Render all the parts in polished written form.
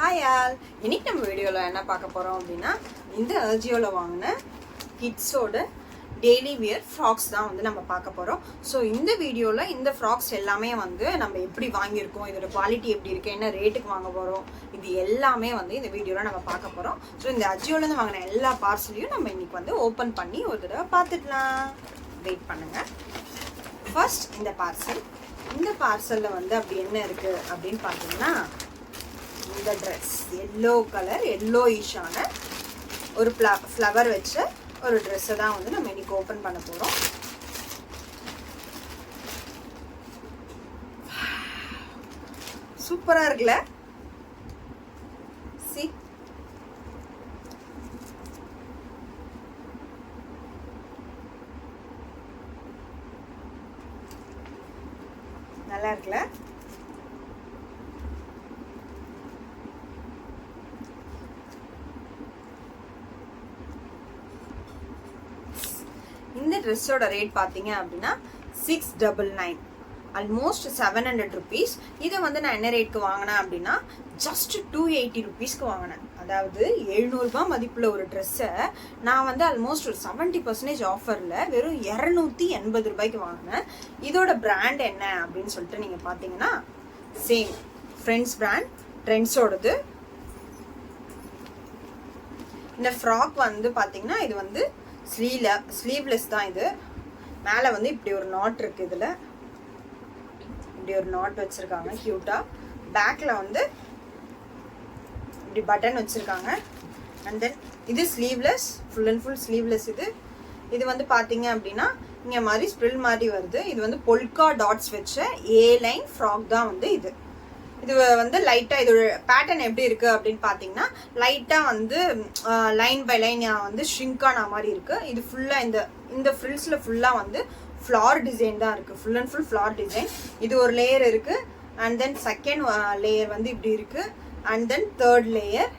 Hi all, இன்னைக்கு நம்ம வீடியோவில் என்ன பார்க்க போகிறோம் அப்படின்னா இந்த அஜியோவில் வாங்கின கிட்ஸோட டெய்லி வியர் ஃப்ராக்ஸ் தான் வந்து நம்ம பார்க்க போகிறோம். ஸோ இந்த வீடியோவில் இந்த ஃப்ராக்ஸ் எல்லாமே வந்து நம்ம எப்படி வாங்கியிருக்கோம், இதோட குவாலிட்டி எப்படி இருக்குது, என்ன ரேட்டுக்கு வாங்க போகிறோம், இது எல்லாமே வந்து இந்த வீடியோவில் நம்ம பார்க்க போகிறோம். ஸோ இந்த அஜியோலேருந்து வாங்கின எல்லா பார்சலையும் நம்ம இன்னைக்கு வந்து ஓப்பன் பண்ணி ஒரு தடவை பார்த்துக்கலாம். வெயிட் பண்ணுங்கள். ஃபர்ஸ்ட் இந்த பார்சலில் வந்து அப்படி என்ன இருக்குது அப்படின்னு பார்த்தீங்கன்னா, இந்த ட்ரெஸ் எல்லோ கலர் எல்லோயிஷான ஒரு ஃப்ளவர் வச்ச ஒரு ட்ரெஸ்ஸை தான் வந்து நம்ம இன்னைக்கு ஓப்பன் பண்ண போகிறோம். சூப்பராக இருக்குல்ல? சி, நல்லா இருக்குல்ல? இந்த ட்ரெஸ்ஸோட ரேட் பார்த்தீங்க அப்படின்னா 699, ஆல்மோஸ்ட் 700 ருபீஸ். இதை வந்து நான் என்ன ரேட்க்கு வாங்கினேன் அப்படின்னா ஜஸ்ட் 280 ருபீஸ்க்கு வாங்கினேன். அதாவது 700 ரூபாய் மதிப்புள்ள ஒரு ட்ரெஸ்ஸை நான் வந்து ஆல்மோஸ்ட் ஒரு 70% ஆஃபரில் வெறும் 280 ரூபாய்க்கு வாங்கினேன். இதோட பிராண்ட் என்ன அப்படின்னு சொல்லிட்டு நீங்கள் பார்த்தீங்கன்னா சேம் ஃப்ரெண்ட்ஸ் பிராண்ட், ட்ரெண்ட்ஸோடது. இந்த ஃப்ராக் வந்து பார்த்தீங்கன்னா இது வந்து ஸ்லீவ்லெஸ் தான். இது மேலே வந்து இப்படி ஒரு நாட் இருக்குது, இதில் இப்படி ஒரு நாட் வச்சுருக்காங்க க்யூட்டாக. பேக்கில் வந்து இப்படி பட்டன் வச்சுருக்காங்க. அண்ட் தென் இது sleeveless, full and full sleeveless. இது வந்து பார்த்தீங்க அப்படின்னா இங்கே மாதிரி ஸ்ப்ரில் மாதிரி வருது. இது வந்து பொல்கா டாட்ஸ் வச்ச ஏ லைன் ஃப்ராக் தான் வந்து இது வந்து லைட்டாக இதோட பேட்டர்ன் எப்படி இருக்குது அப்படின்னு பார்த்தீங்கன்னா லைட்டாக வந்து லைன் பை லைன் வந்து ஷ்ரிங்கான மாதிரி இருக்குது. இது ஃபுல்லாக இந்த ஃப்ரில்ஸில் ஃபுல்லாக வந்து ஃப்ளார் டிசைன் தான் இருக்குது, full and full floral design. இது ஒரு லேயர் இருக்குது. அண்ட் தென் செகண்ட் லேயர் வந்து இப்படி இருக்குது. அண்ட் தென் தேர்ட் லேயர்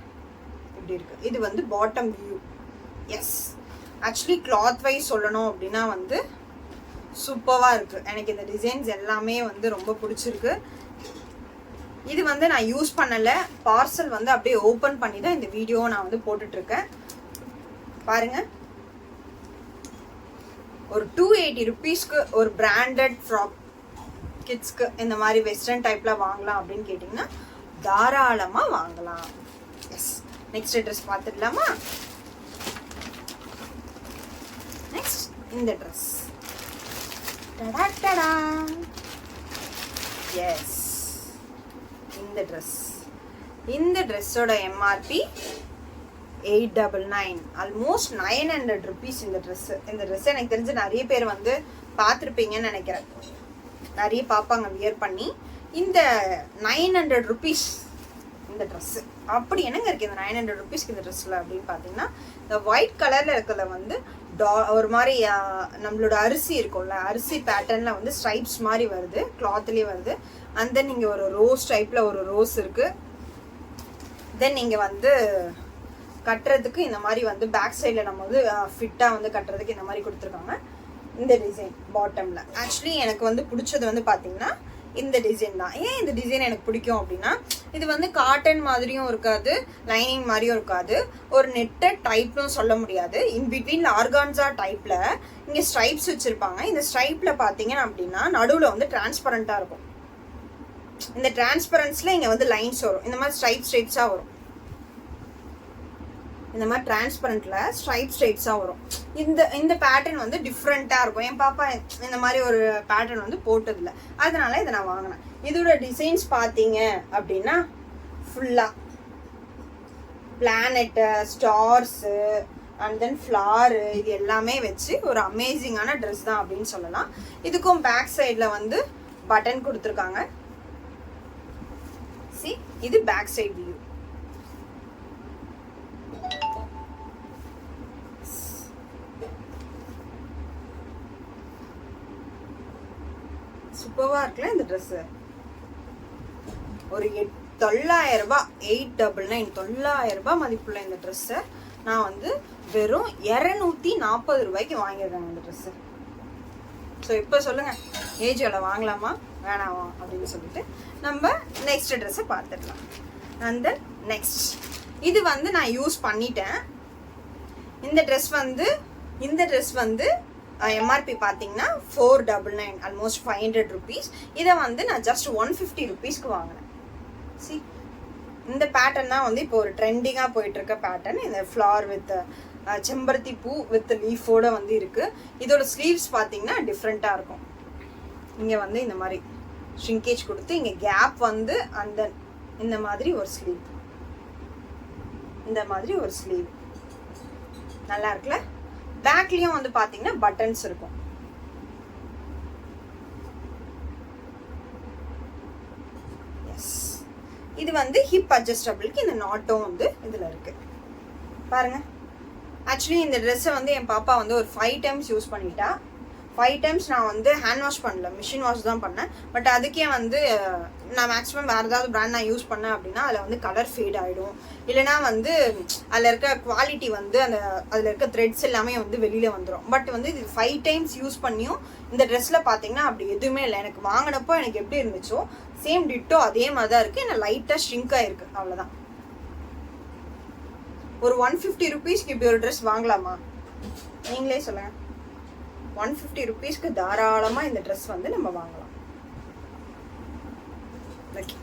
இப்படி இருக்குது. இது வந்து bottom view. Yes, actually cloth wise சொல்லணும் அப்படின்னா வந்து சூப்பராக இருக்குது. எனக்கு இந்த டிசைன்ஸ் எல்லாமே வந்து ரொம்ப பிடிச்சிருக்கு. இது வந்து நான் யூஸ் பண்ணலை, பார்சல் வந்து அப்படியே ஓப்பன் பண்ணி தான் இந்த வீடியோவை நான் வந்து போட்டுட்ருக்கேன். பாருங்கள், ஒரு 280 ருபீஸ்க்கு ஒரு பிராண்டட் ஃப்ராக் கிட்ஸ்க்கு இந்த மாதிரி வெஸ்டர்ன் டைப்பில் வாங்கலாம் அப்படின்னு கேட்டிங்கன்னா தாராளமாக வாங்கலாம். எஸ், நெக்ஸ்ட் ட்ரெஸ் பார்த்துடலாமா? நெக்ஸ்ட் இந்த ட்ரெஸ். எஸ், இந்த ட்ரெஸ்ஸோட எம்ஆர்பி 899, ஆல்மோஸ்ட் 900 ருபீஸ். இந்த ட்ரெஸ் எனக்கு தெரிஞ்சு நிறைய பேர் வந்து பார்த்துருப்பீங்கன்னு நினைக்கிறேன், நிறைய பார்ப்பாங்க வியர் பண்ணி. இந்த 900 ருபீஸ் இந்த ட்ரெஸ்ஸு அப்படி என்னங்க இருக்குது இந்த 900 ருபீஸ்க்கு இந்த ட்ரெஸ்ஸில் அப்படின்னு பார்த்தீங்கன்னா, இந்த ஒயிட் கலரில் இருக்கிறத வந்து ஒரு மாதிரி நம்மளோட அரிசி இருக்கும்ல, அரிசி பேட்டர்னில் வந்து ஸ்ட்ரைப்ஸ் மாதிரி வருது, கிளாத்லேயே வருது. அண்ட் தென் இங்கே ஒரு ரோஸ் டைப்பில் ஒரு ரோஸ் இருக்குது. தென் நீங்கள் வந்து கட்டுறதுக்கு இந்த மாதிரி வந்து பேக் சைடில் நம்ம வந்து ஃபிட்டாக வந்து கட்டுறதுக்கு இந்த மாதிரி கொடுத்துருக்காங்க. இந்த டிசைன் பாட்டமில் ஆக்சுவலி எனக்கு வந்து பிடிச்சது வந்து பார்த்தீங்கன்னா இந்த டிசைன் தான். ஏன் இந்த டிசைன் எனக்கு பிடிக்கும் அப்படின்னா, இது வந்து காட்டன் மாதிரியும் இருக்காது, லைனிங் மாதிரியும் இருக்காது, ஒரு நெட்டட் டைப்னும் சொல்ல முடியாது. இன் பிட்வீன் ஆர்கான்ஸா டைப்பில் இங்கே ஸ்ட்ரைப்ஸ் வச்சுருப்பாங்க. இந்த ஸ்ட்ரைப்பில் பார்த்தீங்கன்னா அப்படின்னா நடுவில் வந்து டிரான்ஸ்பரண்ட்டாக இருக்கும். இந்த டிரான்ஸ்பரன்ஸில் இங்கே வந்து லைன்ஸ் வரும், இந்த மாதிரி ஸ்ட்ரைப்ஸாக வரும். இந்த மாதிரி டிரான்ஸ்பரண்ட்டில் ஸ்ட்ரைப்ஸாக வரும். இந்த பேட்டர்ன் வந்து டிஃப்ரெண்ட்டாக இருக்கும். என் பாப்பா இந்த மாதிரி ஒரு பேட்டர்ன் வந்து போட்டதில்லை, அதனால இதை நான் வாங்கினேன். இதோட டிசைன்ஸ் பார்த்தீங்க அப்படின்னா ஃபுல்லாக planet, Stars and then flare, இது எல்லாமே வச்சு ஒரு அமேசிங்கான ட்ரெஸ் தான் அப்படின்னு சொல்லலாம். இதுக்கும் பேக் சைடில் வந்து பட்டன் கொடுத்துருக்காங்க. சி, இது பேக் சைட் வியூ. சூப்பராக இருக்குல்ல இந்த ட்ரெஸ்ஸு? ஒரு 900 ரூபாய், 899, 900 ரூபாய் மதிப்புள்ள இந்த ட்ரெஸ்ஸை நான் வந்து வெறும் 240 ரூபாய்க்கு வாங்கியிருக்கேன் இந்த ட்ரெஸ்ஸு. ஸோ இப்போ சொல்லுங்கள், ஏஜியோவில் வாங்கலாமா வேணாமா அப்படின்னு சொல்லிட்டு நம்ம நெக்ஸ்ட் ட்ரெஸ்ஸை பார்த்துடலாம். அண்ட் தென் நெக்ஸ்ட் இது வந்து நான் யூஸ் பண்ணிட்டேன். இந்த ட்ரெஸ் வந்து எம்ஆர்பி பார்த்தீங்கன்னா 499, ஆல்மோஸ்ட் 500 rupees. இதை வந்து நான் ஜஸ்ட் 150 rupeesக்கு வாங்கினேன். சி, இந்த பேட்டர்ன் தான் வந்து இப்போ ஒரு ட்ரெண்டிங்காக போயிட்டுருக்க பேட்டர்ன். இந்த ஃப்ளார் வித் செம்பருத்தி பூ வித் லீஃபோட வந்து இருக்குது. இதோட ஸ்லீவ்ஸ் பார்த்தீங்கன்னா டிஃப்ரெண்ட்டாக இருக்கும். இங்கே வந்து இந்த மாதிரி ஷ்ரிங்கேஜ் கொடுத்து இங்கே கேப் வந்து அந்த இந்த மாதிரி ஒரு ஸ்லீவ், இந்த மாதிரி ஒரு ஸ்லீவ் நல்லா இருக்குல்ல. பேக்லேயும் வந்து பார்த்தீங்கன்னா பட்டன்ஸ் இருக்கும். எஸ், இது வந்து ஹிப் அட்ஜஸ்டபிளுக்கு இந்த நாட்டும் வந்து இதில் இருக்கு பாருங்க. ஆக்சுவலி இந்த ட்ரெஸ்ஸை வந்து என் பாப்பா வந்து ஒரு 5 times யூஸ் பண்ணிட்டா. 5 times நான் வந்து ஹேண்ட் வாஷ் பண்ணல, மிஷின் வாஷ் தான் பண்ணேன். பட் அதுக்கே வந்து நான் மேக்ஸிமம் வேறு ஏதாவது பிராண்ட் நான் யூஸ் பண்ணேன் அப்படின்னா அதில் வந்து கலர் ஃபேட் ஆகிடும், இல்லைனா வந்து அதில் இருக்க குவாலிட்டி வந்து அதில் இருக்க த்ரெட்ஸ் எல்லாமே வந்து வெளியில் வந்துடும். பட் வந்து இது 5 times யூஸ் பண்ணியும் இந்த ட்ரெஸ்ஸில் பார்த்தீங்கன்னா அப்படி எதுவுமே இல்லை. எனக்கு வாங்கினப்போ எனக்கு எப்படி இருந்துச்சோ சேம் டிட்டோ அதே மாதிரி தான் இருக்குது. என்ன லைட்டாக ஷ்ரிங்க் ஆகிருக்கு, அவ்வளோதான். ஒரு 150 rupeesக்கு இப்படி ஒரு ட்ரெஸ் வாங்கலாமா? நீங்களே சொல்லுங்கள். 150 rupeesக்கு தாராளமாக இந்த ட்ரெஸ் வந்து நம்ம வாங்கலாம். ஓகே,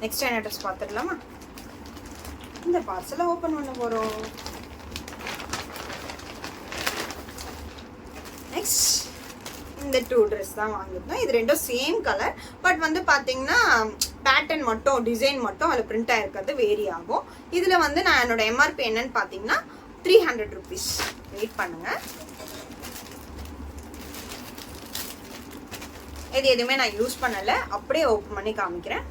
நெக்ஸ்ட் என்ன ட்ரெஸ் பார்த்துடலாமா? இந்த பார்சலை ஓப்பன் பண்ண போகிறோம். நெக்ஸ்ட் இந்த 2 ட்ரெஸ் தான் வாங்கியிருந்தோம். இது ரெண்டும் சேம் கலர். பட் வந்து பார்த்தீங்கன்னா பேட்டர்ன் மட்டும், டிசைன் மட்டும் அதில் பிரிண்ட் ஆகிருக்கிறது வேரி ஆகும். இதில் வந்து நான் என்னோட எம்ஆர்பி என்னன்னு பார்த்தீங்கன்னா 300 rupees. வெயிட் பண்ணுங்கள். இது எதுவுமே நான் யூஸ் பண்ணலை, அப்படியே ஓப்பன் பண்ணி காமிக்கிறேன்.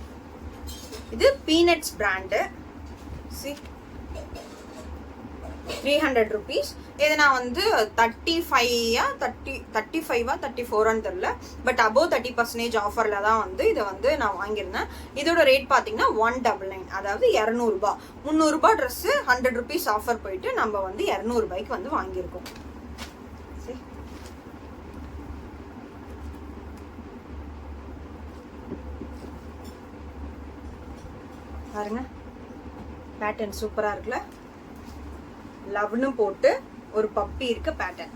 இது பீனட்ஸ் பிராண்டு. C, 300 rupees. இது நான் வந்து 34 தெரியல. பட் அபோவ் 30% ஆஃபரில் தான் வந்து இதை வந்து நான் வாங்கியிருந்தேன். இதோட ரேட் பார்த்தீங்கன்னா 199, அதாவது 200 ரூபாய். 300 ரூபாய் ட்ரெஸ்ஸு 100 rupees ஆஃபர் போயிட்டு நம்ம வந்து 200 ரூபாய்க்கு வந்து வாங்கியிருக்கோம். பாருங்க, பேட்டர்ன் சூப்பரா இருக்குல்ல. லவ்னு போட்டு ஒரு பப்பி இருக்க பேட்டர்ன்.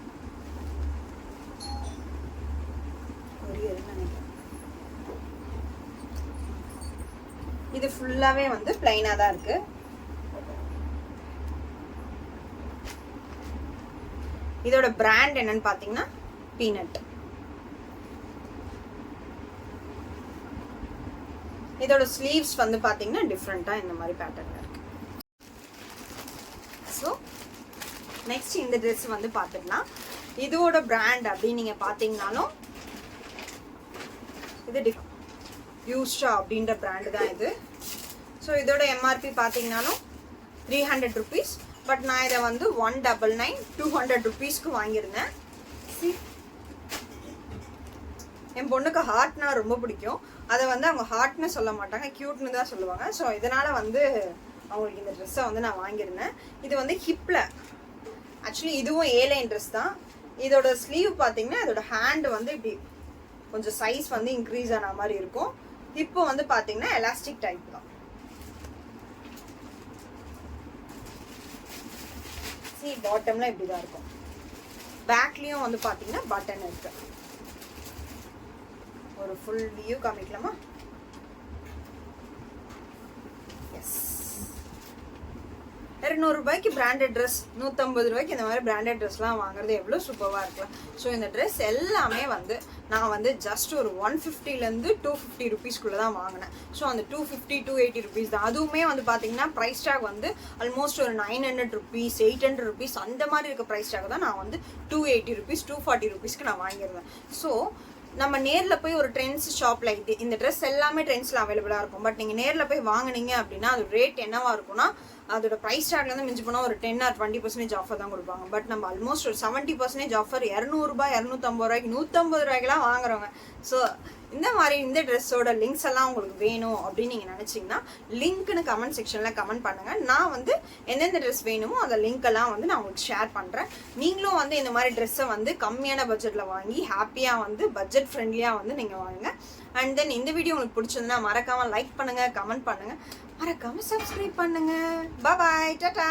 இது ஃபுல்லாவே வந்து பிளைனா தான் இருக்கு. இதோட பிராண்ட் என்னன்னு பாத்தீங்கன்னா பீனட். இதோட ஸ்லீவ்ஸ் வந்து பார்த்தீங்கன்னா டிஃப்ரெண்ட்டாக இந்த மாதிரி பேட்டர்னில் இருக்கு. ஸோ நெக்ஸ்ட் இந்த ட்ரெஸ் வந்து பார்த்துக்கலாம். இதோட பிராண்ட் அப்படின்னு நீங்கள் பார்த்தீங்கன்னாலும் இது யூஸ்டா அப்படின்ற பிராண்டு தான் இது. ஸோ இதோட எம்ஆர்பி பார்த்தீங்கன்னாலும் 300 rupees. பட் நான் இதை வந்து 199, 200 rupeesக்கு வாங்கியிருந்தேன். என் பொண்ணுக்கு ஹார்ட்னா ரொம்ப பிடிக்கும். அதை வந்து அவங்க ஹார்ட்னு சொல்ல மாட்டாங்க, க்யூட்னு தான் சொல்லுவாங்க. ஸோ இதனால் வந்து அவங்களுக்கு இந்த ட்ரெஸ்ஸை வந்து நான் வாங்கியிருந்தேன். இது வந்து ஹிப்பில், ஆக்சுவலி இதுவும் ஏலைன் ட்ரெஸ் தான். இதோட ஸ்லீவ் பார்த்தீங்கன்னா இதோட ஹேண்டு வந்து இப்படி கொஞ்சம் சைஸ் வந்து இன்க்ரீஸ் ஆன மாதிரி இருக்கும். ஹிப்பு வந்து பார்த்தீங்கன்னா எலாஸ்டிக் டைப் தான். பாட்டம்ல இப்படி தான் இருக்கும். பேக்லேயும் வந்து பார்த்தீங்கன்னா பட்டன் இருக்கு. ஒரு ஃபுல் வியூ காமிக்கலாமா? எஸ், 200 ரூபாய்க்கு பிராண்டட் ட்ரெஸ், 150 ரூபாய்க்கு இந்த மாதிரி பிராண்டட் ட்ரெஸ்லாம் வாங்குறது எவ்வளோ சூப்பராக இருக்கலாம். ஸோ இந்த ட்ரெஸ் எல்லாமே வந்து நான் வந்து ஜஸ்ட் ஒரு 150லேருந்து 250 rupeesக்குள்ளே தான் வாங்கினேன். ஸோ அந்த 250, 280 rupees தான். அதுவுமே வந்து பார்த்தீங்கன்னா ப்ரைஸ் டேக் வந்து ஆல்மோஸ்ட் ஒரு 900 rupees, 800 rupees அந்த மாதிரி இருக்க ப்ரைஸ் டேக் தான் நான் வந்து 280 rupees, 240 rupeesக்கு நான் வாங்கிடுவேன். ஸோ நம்ம நேரில் போய் ஒரு ட்ரெண்ட்ஸ் ஷாப்பில் இந்த ட்ரெஸ் எல்லாமே ட்ரெண்ட்ஸில் அவைலபிளாக இருக்கும். பட் நீங்கள் நேரில் போய் வாங்கினீங்க அப்படின்னா அது ரேட் என்னவாக இருக்கும்னா அதோட ப்ரைஸ் டேக்லேருந்து மிஞ்சி போனால் ஒரு 10 or 20% ஆஃபர் தான் கொடுப்பாங்க. பட் நம்ம ஆல்மோஸ்ட் ஒரு 70% ஆஃபர் 200 ரூபாய், 250 ரூபாய்க்கு, 150 ரூபாய்க்குலாம் வாங்குறவங்க. ஸோ இந்த மாதிரி இந்த ட்ரெஸ்ஸோட லிங்க்ஸ் எல்லாம் உங்களுக்கு வேணும் அப்படின்னு நீங்கள் நினச்சிங்கன்னா லிங்க்னு கமெண்ட் செக்ஷனில் கமெண்ட் பண்ணுங்கள். நான் வந்து எந்தெந்த ட்ரெஸ் வேணுமோ அந்த லிங்க் எல்லாம் வந்து நான் உங்களுக்கு ஷேர் பண்ணுறேன். நீங்களும் வந்து இந்த மாதிரி ட்ரெஸ்ஸை வந்து கம்மியான பட்ஜெட்டில் வாங்கி ஹாப்பியாக வந்து பட்ஜெட் ஃப்ரெண்ட்லியாக வந்து நீங்கள் வாங்குங்க. அண்ட் தென் இந்த வீடியோ உங்களுக்கு பிடிச்சிருந்தா மறக்காமல் லைக் பண்ணுங்கள், கமெண்ட் பண்ணுங்கள், மறக்காமல் சப்ஸ்கிரைப் பண்ணுங்கள். பாய் டாடா.